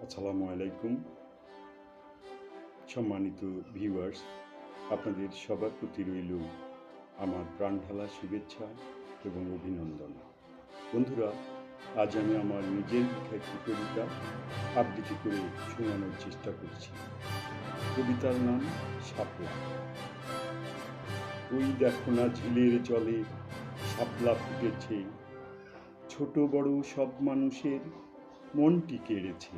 আসসালামু আলাইকুম। সম্মানিত ভিউয়ার্স, আপনাদের সবার প্রতি রইল আমার প্রাণঢালা শুভেচ্ছা এবং অভিনন্দন। বন্ধুরা, আজ আমি আমার নিজের লেখা একটি কবিতা আবৃত্তি করে শোনানোর চেষ্টা করছি। কবিতার নাম শাপলা। ওই দেখো না ঝিলের জলে শাপলা ফুটেছে, ছোট বড় সব মানুষের মনটি কেড়েছে।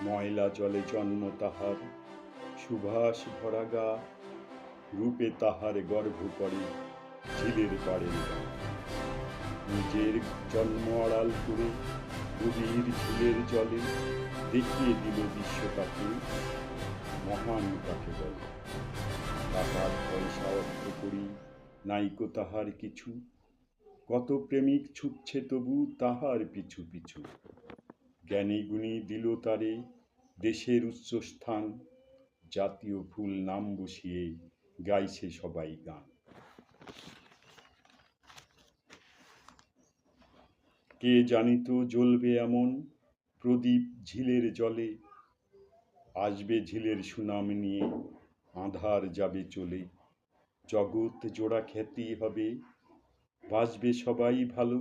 ময়লা জলে জন্ম তাহার, সুভাষ ভরা গা, রূপে তাহার গর্ভ করে ঝিলের পাড়ের গা। নিজের জন্ম আড়াল করে গভীর ঝিলের জলে দেখিয়ে দিল বিশ্বটাকে মহান কাকে বলে। টাকার পয়সা অর্থ করি নাইকো তাহার কিছু, কত প্রেমিক ছুটছে তবু তাহার পিছু পিছু। জ্ঞানী গুণী দিল তারে দেশের উচ্চস্থান, জাতীয় ফুল নাম বসিয়ে গাইছে সবাই গান। কে জানিত জ্বলবে এমন প্রদীপ ঝিলের জলে, আসবে ঝিলের সুনাম নিয়ে আঁধার যাবে চলে। জগৎ জোড়া খ্যাতি হবে, বাসবে সবাই ভালো,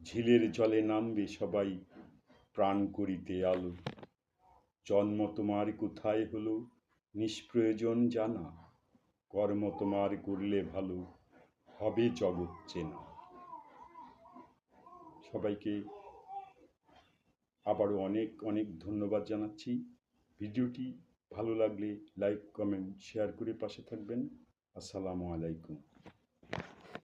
ঝিলের জলে নামবে সবাই প্রাণ করিতে আলো। জন্ম তোমার কোথায় হলো নিষ্প্রয়োজন জানা, কর্ম তোমার করলে ভালো হবে জগৎ চেনা। সবাইকে আবারও অনেক অনেক ধন্যবাদ জানাচ্ছি। ভিডিওটি ভালো লাগলে লাইক, কমেন্ট, শেয়ার করে পাশে থাকবেন। আসসালামু আলাইকুম।